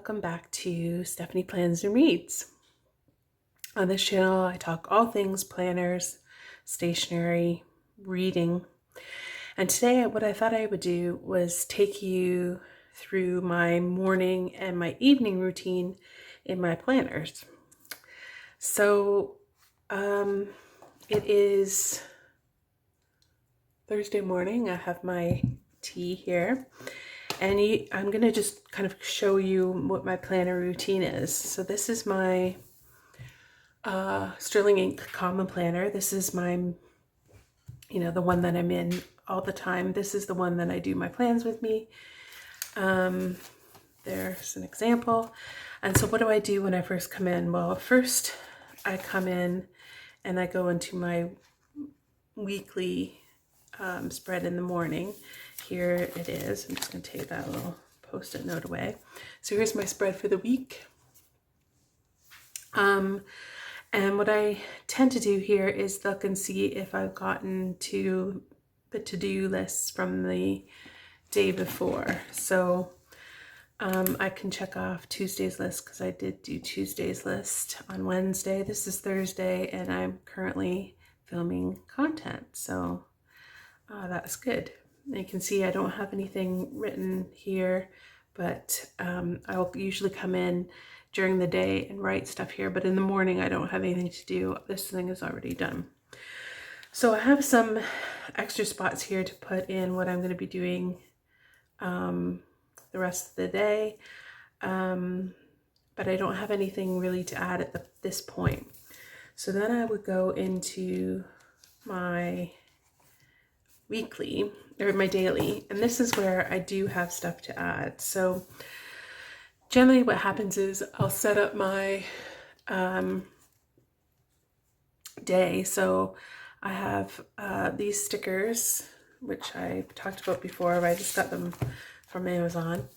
welcome back to Stephanie Plans and Reads. On this channel, I talk all things planners, stationery, reading. And today, what I thought I would do was take you through my morning and my evening routine in my planners. So, it is Thursday morning. I have my tea here. And I'm going to just kind of show you what my planner routine is. So this is my Sterling Ink Common Planner. This is my, the one that I'm in all the time. This is the one that I do my plans with me. There's an example. And so what do I do when I first come in? Well, first I come in and I go into my weekly spread in the morning. Here it is. I'm just going to take that little post-it note away. So here's my spread for the week. And what I tend to do here is look and see if I've gotten to the to-do lists from the day before. So I can check off Tuesday's list because I did do Tuesday's list on Wednesday. This is Thursday and I'm currently filming content. So that's good. And you can see I don't have anything written here, but I'll usually come in during the day and write stuff here, but in the morning I don't have anything to do. This thing is already done. So I have some extra spots here to put in what I'm going to be doing the rest of the day, but I don't have anything really to add at this point. So then I would go into my weekly or my daily, and this is where I do have stuff to add. So generally what happens is I'll set up my day. So I have these stickers, which I talked about before. I just got them from Amazon,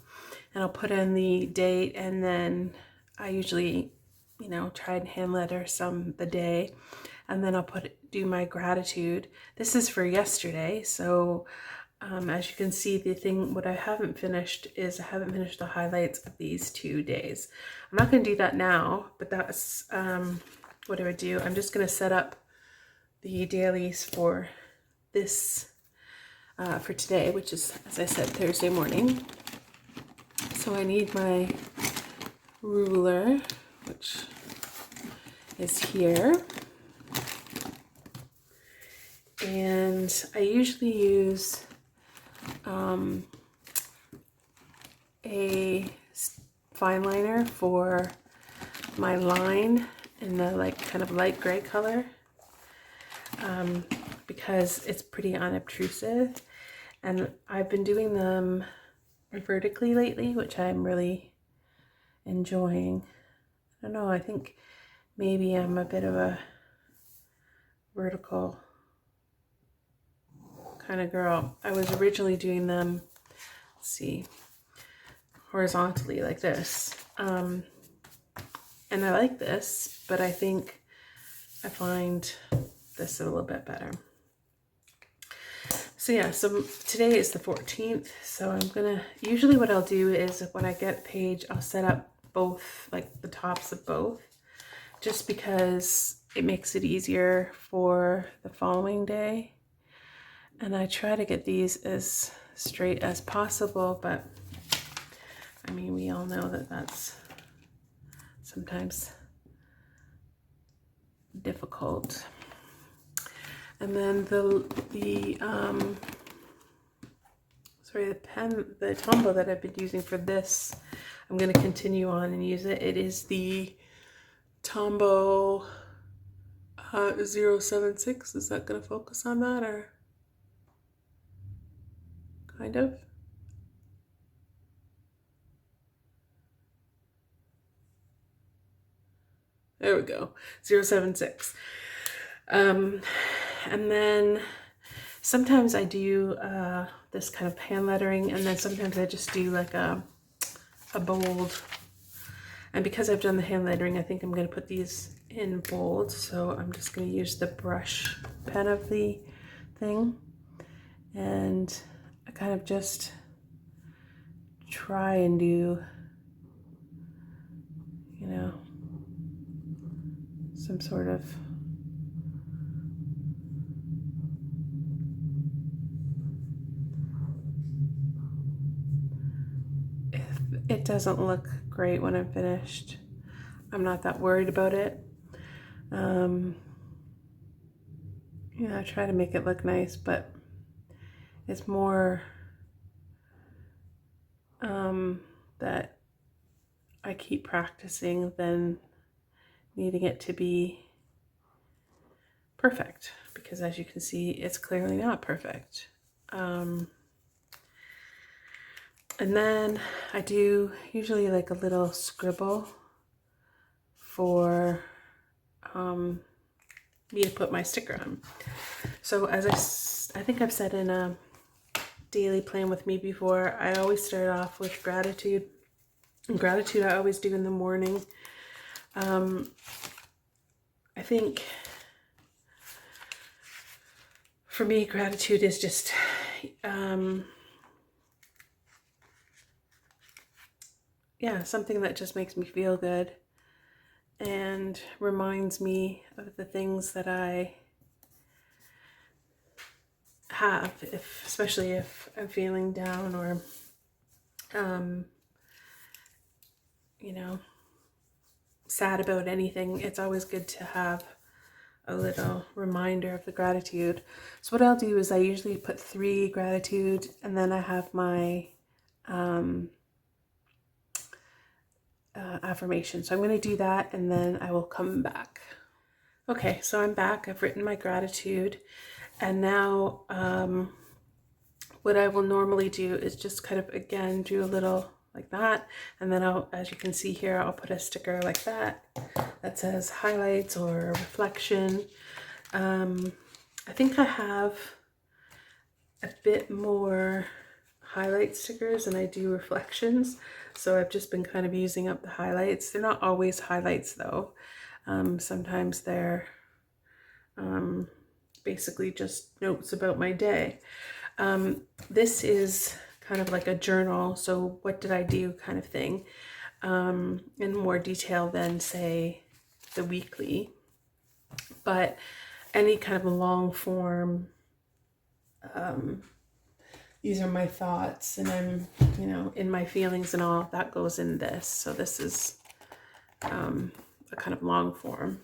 and I'll put in the date, and then I usually try and hand letter the day, and then I'll do my gratitude. This is for yesterday. So as you can see, what I haven't finished is I haven't finished the highlights of these 2 days. I'm not going to do that now, but that's what I would do. I'm just going to set up the dailies for this, for today, which is, as I said, Thursday morning. So I need my ruler, which is here. And I usually use a fine liner for my line in the kind of light gray color, because it's pretty unobtrusive, and I've been doing them vertically lately, which I'm really enjoying. I don't know, I think maybe I'm a bit of a vertical kind of girl. I was originally doing them, let's see, horizontally like this, and I like this, but I think I find this a little bit better. So yeah, so today is the 14th, so I'm gonna, usually what I'll do is when I get a page, I'll set up both, like the tops of both, just because it makes it easier for the following day. And I try to get these as straight as possible, but I mean, we all know that that's sometimes difficult. And then the Tombow that I've been using for this, I'm going to continue on and use it. It is the Tombow 076. Is that going to focus on that, or kind of? There we go, 076. And then sometimes I do this kind of hand lettering, and then sometimes I just do like a bold. And because I've done the hand lettering, I think I'm going to put these in bold. So I'm just going to use the brush pen of the thing, and I kind of just try and do you know, some sort of if it doesn't look great when I'm finished, I'm not that worried about it. You know, I try to make it look nice, but it's more that I keep practicing than needing it to be perfect, because as you can see, it's clearly not perfect. And then I do usually like a little scribble for me to put my sticker on. So as I think I've said in a daily plan with me before, I always start off with gratitude. And gratitude I always do in the morning. I think for me, gratitude is just something that just makes me feel good and reminds me of the things that I have, especially if I'm feeling down or you know, sad about anything. It's always good to have a little reminder of the gratitude. So what I'll do is I usually put 3 gratitude, and then I have my affirmation. So I'm going to do that, and then I will come back. Okay, so I'm back. I've written my gratitude, and now what I will normally do is just kind of again do a little like that, and then I'll, as you can see here, I'll put a sticker like that that says highlights or reflection. I think I have a bit more highlight stickers than I do reflections, so I've just been kind of using up the highlights. They're not always highlights though. Sometimes they're basically just notes about my day. This is kind of like a journal, so what did I do kind of thing, in more detail than say the weekly, but any kind of long form, these are my thoughts, and I'm, you know, in my feelings and all that goes in this. So this is a kind of long form.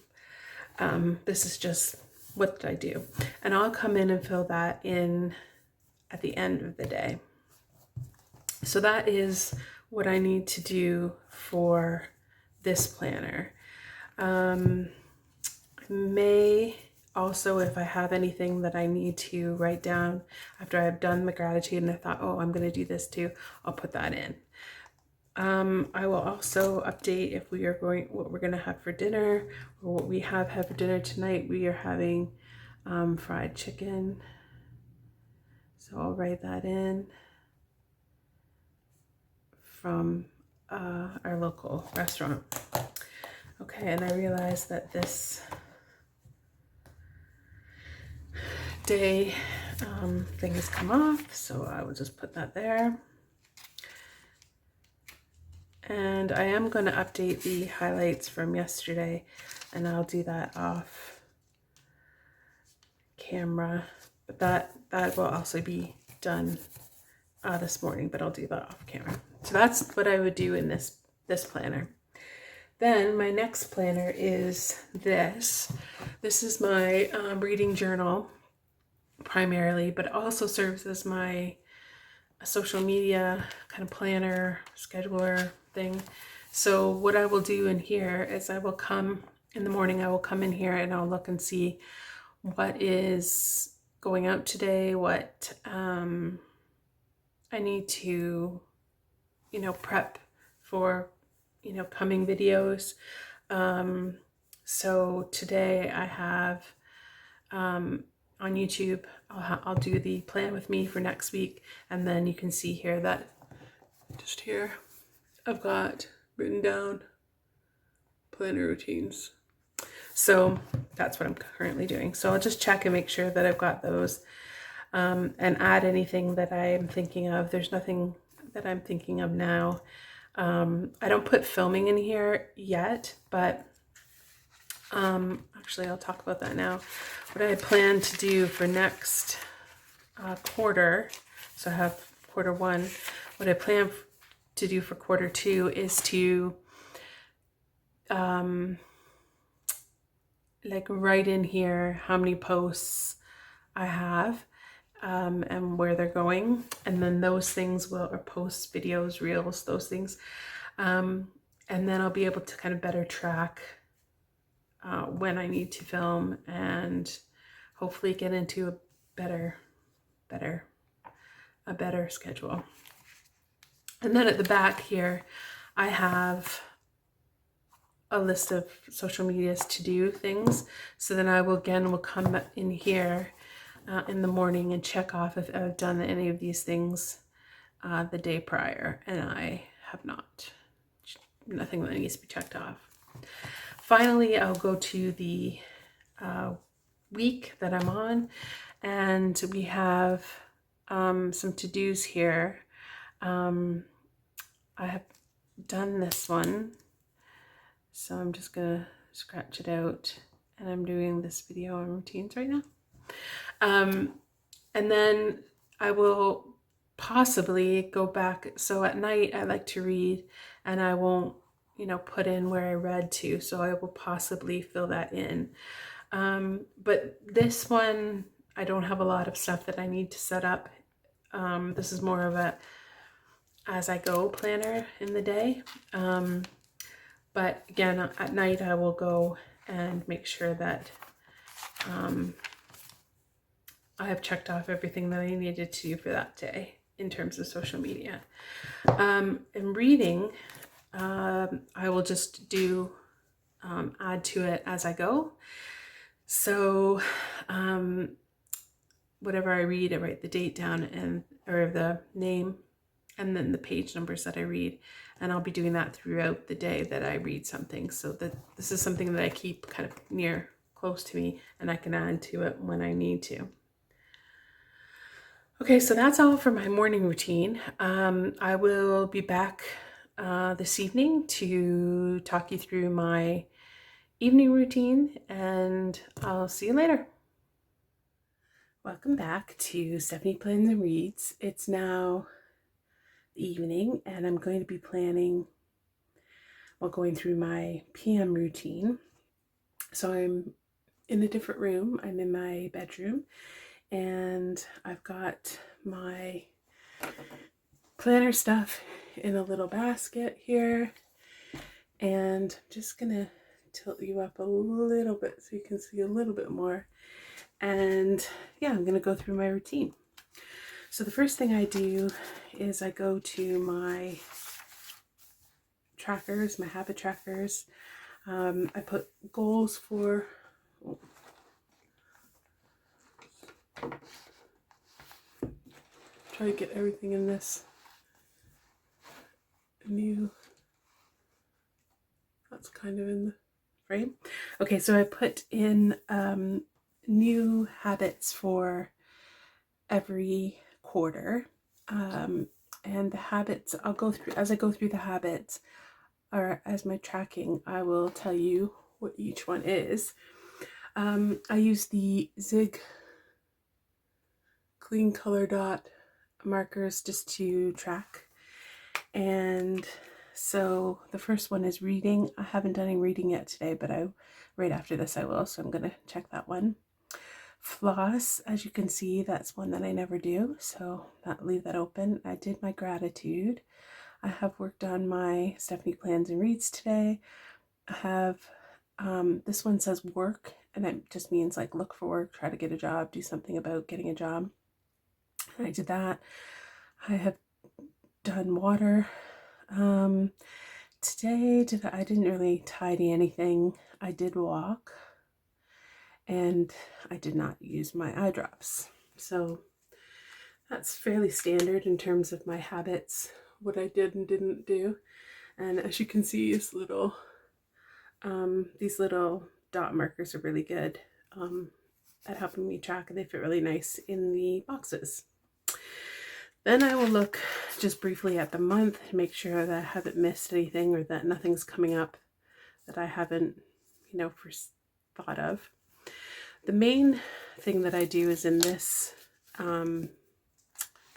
This is just what did I do, and I'll come in and fill that in at the end of the day. So that is what I need to do for this planner. I may also, if I have anything that I need to write down after I've done the gratitude and I thought, oh, I'm going to do this too, I'll put that in. I will also update if we are going, what we're going to have for dinner, or what we have had for dinner tonight. We are having fried chicken. So I'll write that in from our local restaurant. Okay, and I realized that this day thing has come off, so I will just put that there. And I am going to update the highlights from yesterday, and I'll do that off camera, but that will also be done this morning, but I'll do that off camera. So that's what I would do in this planner. Then my next planner is this. This is my reading journal primarily, but it also serves as my social media kind of planner, scheduler thing. So what I will do in here is I will come in the morning, I will come in here and I'll look and see what is going out today, what I need to, you know, prep for, you know, coming videos. So today I have on YouTube, I'll do the plan with me for next week, and then you can see here that just here I've got written down planner routines. So that's what I'm currently doing. So I'll just check and make sure that I've got those, and add anything that I'm thinking of. There's nothing that I'm thinking of now. I don't put filming in here yet, but actually I'll talk about that now. What I plan to do for next quarter, so I have quarter one, what I plan to do for quarter two is to like write in here how many posts I have and where they're going, and then those things will, or posts, videos, reels, those things, and then I'll be able to kind of better track when I need to film and hopefully get into a better schedule. And then at the back here I have a list of social medias to do things, so then I will come in here in the morning and check off if I've done any of these things the day prior, and I have not. Nothing that needs to be checked off. Finally, I'll go to the week that I'm on, and we have some to-dos here. I have done this one, so I'm just gonna scratch it out, and I'm doing this video on routines right now. And then I will possibly go back. So at night I like to read, and I won't, put in where I read to, so I will possibly fill that in. But this one, I don't have a lot of stuff that I need to set up. This is more of a as I go planner in the day. But again, at night I will go and make sure that I have checked off everything that I needed to do for that day in terms of social media. And reading, I will just do add to it as I go. So whatever I read, I write the date down or the name, and then the page numbers that I read, and I'll be doing that throughout the day that I read something, so that this is something that I keep kind of close to me, and I can add to it when I need to. Okay, so that's all for my morning routine. I will be back this evening to talk you through my evening routine, and I'll see you later. Welcome back to Stephanie Plans and Reads. It's now the evening, and I'm going to be going through my PM routine. So I'm in a different room. I'm in my bedroom, and I've got my planner stuff in a little basket here, and I'm just gonna tilt you up a little bit so you can see a little bit more. And yeah, I'm gonna go through my routine. So the first thing I do is I go to my trackers, my habit trackers. I put goals for try to get everything in this new, that's kind of in the frame. Okay, so I put in new habits for every quarter, and the habits I'll go through as I go through the habits, or as my tracking, I will tell you what each one is. I use the Zig clean color dot markers just to track, and so the first one is reading. I haven't done any reading yet today, but right after this I will, so I'm gonna check that one. Floss, as you can see, that's one that I never do, so leave that open. I did my gratitude. I have worked on my Stephanie Plans and Reads today. I have this one says work, and it just means like look for work, try to get a job, do something about getting a job. And I did that. I have done water. Today I didn't really tidy anything. I did walk, and I did not use my eye drops. So that's fairly standard in terms of my habits, what I did and didn't do. And as you can see, these little dot markers are really good at helping me track, and they fit really nice in the boxes. Then I will look just briefly at the month and make sure that I haven't missed anything or that nothing's coming up that I haven't, first thought of. The main thing that I do is in this, the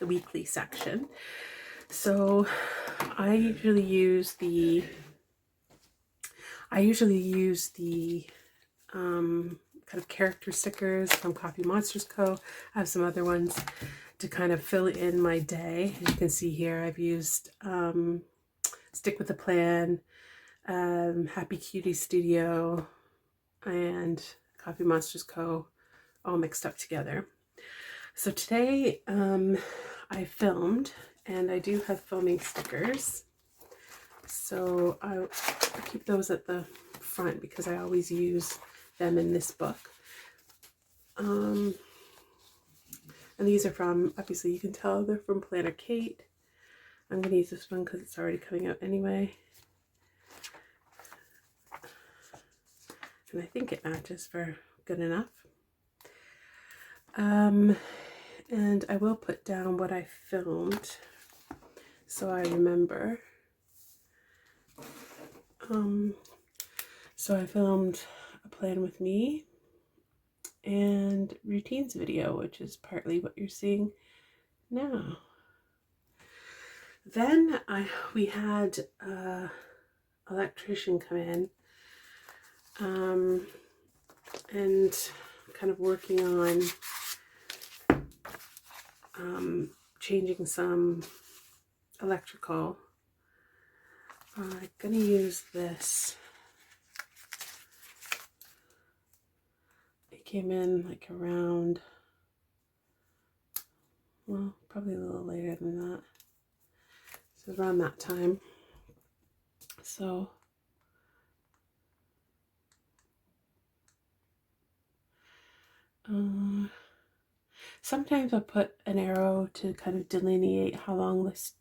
weekly section. So I usually use the kind of character stickers from Coffee Monsters Co. I have some other ones to kind of fill in my day. As you can see here, I've used Stick with a Plan, Happy Cutie Studio, and Coffee Monsters Co. all mixed up together. So today I filmed, and I do have filming stickers. So I keep those at the front because I always use them in this book. And these are from, obviously you can tell they're from Planner Kate. I'm going to use this one because it's already coming out anyway. And I think it matches for good enough. And I will put down what I filmed so I remember. So I filmed a plan with me and routines video, which is partly what you're seeing now. Then we had an electrician come in and kind of working on changing some electrical. I'm gonna use this. It came in like around, well, probably a little later than that. So around that time. So sometimes I'll put an arrow to kind of delineate how long this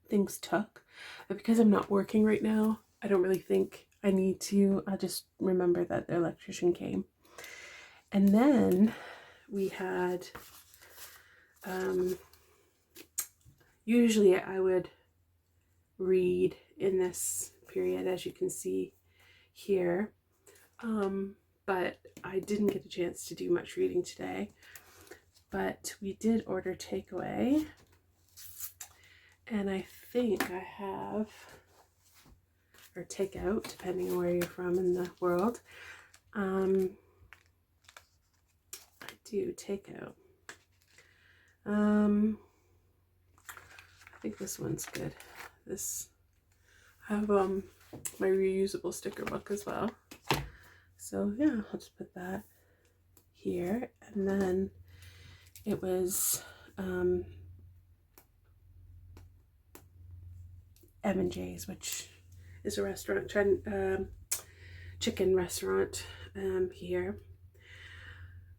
things took, but because I'm not working right now, I don't really think I need to. I'll just remember that the electrician came. And then we had, usually I would read in this period, as you can see here, but I didn't get a chance to do much reading today. But we did order takeaway, and I think I have, or takeout, depending on where you're from in the world. I do takeout. I think this one's good. This, I have my reusable sticker book as well. So yeah, I'll just put that here. And then it was M&J's, which is a restaurant, chicken restaurant here.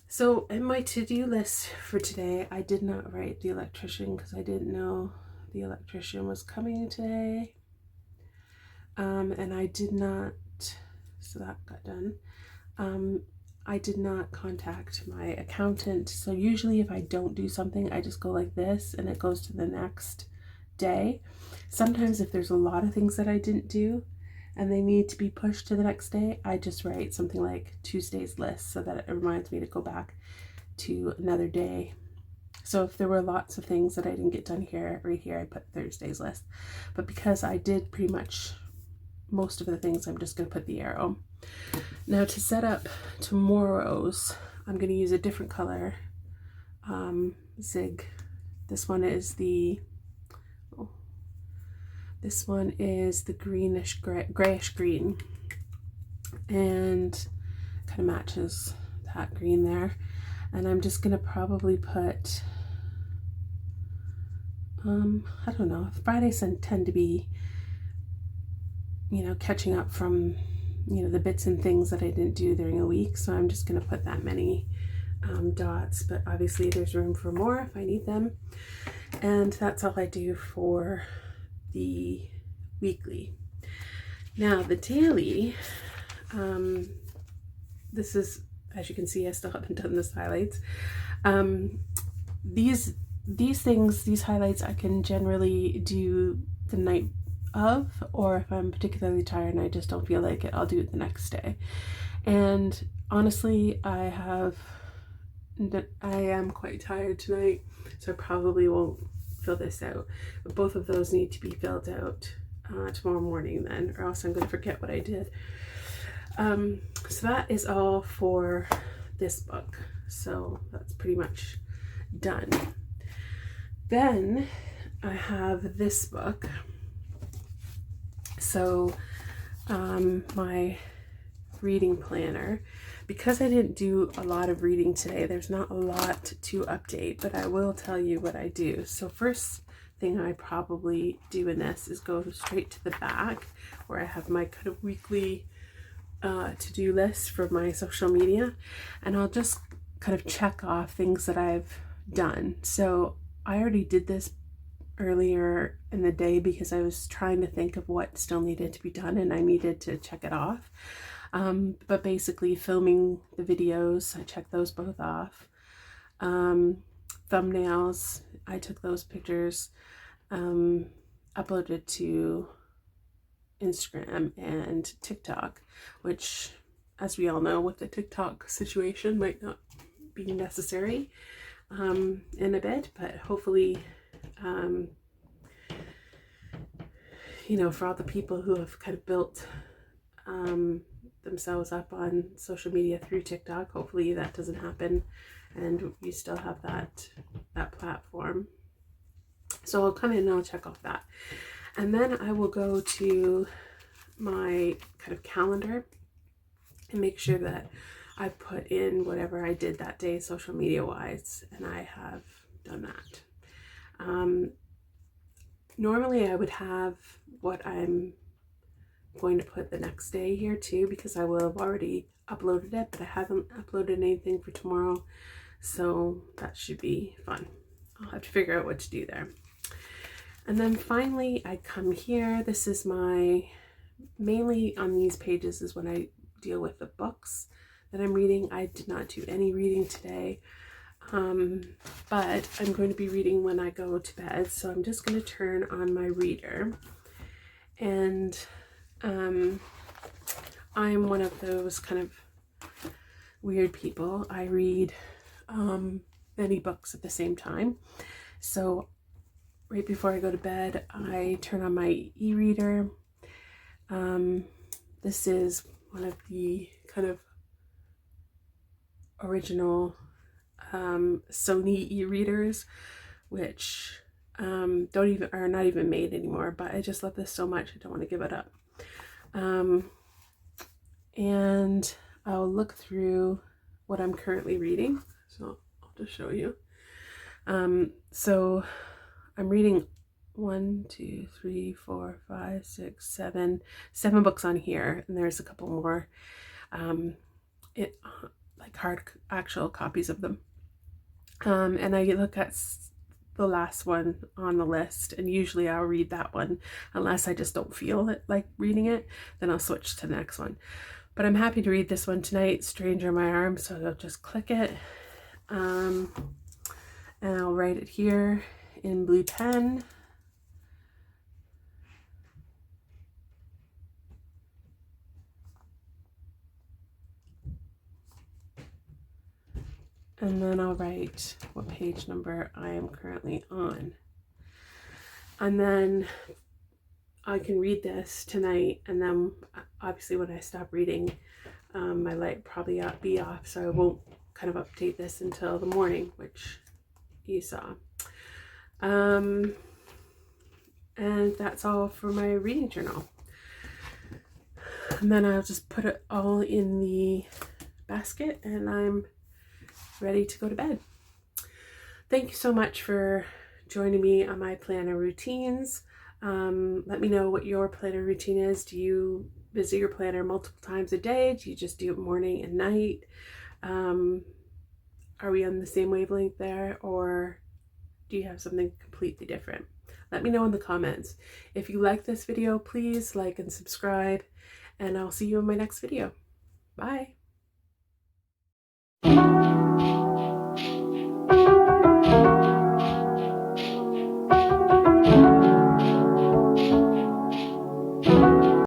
So in my to-do list for today, I did not write the electrician because I didn't know the electrician was coming today. And I did not, so that got done. I did not contact my accountant. So usually if I don't do something, I just go like this and it goes to the next day. Sometimes if there's a lot of things that I didn't do and they need to be pushed to the next day, I just write something like Tuesday's list so that it reminds me to go back to another day. So if there were lots of things that I didn't get done here, right here, I put Thursday's list. But because I did pretty much most of the things, I'm just going to put the arrow. Now to set up tomorrow's, I'm going to use a different color zig. This one is the greenish grayish green, and kind of matches that green there. And I'm just going to probably put I don't know, Fridays tend to be, catching up from the bits and things that I didn't do during a week, so I'm just going to put that many dots, but obviously there's room for more if I need them. And that's all I do for the weekly. Now the daily, this is, as you can see, I still haven't done the highlights. These these things, these highlights, I can generally do the night of, or if I'm particularly tired and I just don't feel like it, I'll do it the next day. And honestly, I am quite tired tonight, so I probably won't fill this out. But both of those need to be filled out tomorrow morning then, or else I'm going to forget what I did. So that is all for this book. So that's pretty much done. Then I have this book. So my reading planner, because I didn't do a lot of reading today, there's not a lot to update, but I will tell you what I do. So first thing I probably do in this is go straight to the back where I have my kind of weekly to-do list for my social media, and I'll just kind of check off things that I've done. So I already did this earlier in the day because I was trying to think of what still needed to be done and I needed to check it off. But basically filming the videos, I checked those both off. Thumbnails, I took those pictures, uploaded to Instagram and TikTok, which, as we all know, with the TikTok situation might not be necessary in a bit, but hopefully you know, for all the people who have kind of built themselves up on social media through TikTok, hopefully that doesn't happen and you still have that platform. So I'll come in and I'll check off that, and then I will go to my kind of calendar and make sure that I put in whatever I did that day social media wise, and I have done that. Normally I would have what I'm going to put the next day here too, because I will have already uploaded it, but I haven't uploaded anything for tomorrow, so that should be fun. I'll have to figure out what to do there. And then finally I come here. This is my, mainly on these pages is when I deal with the books that I'm reading. I did not do any reading today, but I'm going to be reading when I go to bed, so I'm just going to turn on my reader. And I'm one of those kind of weird people. I read many books at the same time. So right before I go to bed, I turn on my e-reader. This is one of the kind of original Sony e-readers, which are not even made anymore, but I just love this so much I don't want to give it up. And I'll look through what I'm currently reading, so I'll just show you. So I'm reading 1, 2, 3, 4, 5, 6, 7 books on here, and there's a couple more like hard actual copies of them. And I look at the last one on the list, and usually I'll read that one unless I just don't feel it like reading it, then I'll switch to the next one. But I'm happy to read this one tonight, Stranger in My Arms, so I'll just click it, and I'll write it here in blue pen. And then I'll write what page number I am currently on. And then I can read this tonight, and then obviously when I stop reading, my light probably be off, so I won't kind of update this until the morning, which you saw. And that's all for my reading journal. And then I'll just put it all in the basket, and I'm ready to go to bed. Thank you so much for joining me on my planner routines. Let me know what your planner routine is. Do you visit your planner multiple times a day? Do you just do it morning and night? Are we on the same wavelength there, or do you have something completely different? Let me know in the comments. If you like this video, please like and subscribe, and I'll see you in my next video. Bye.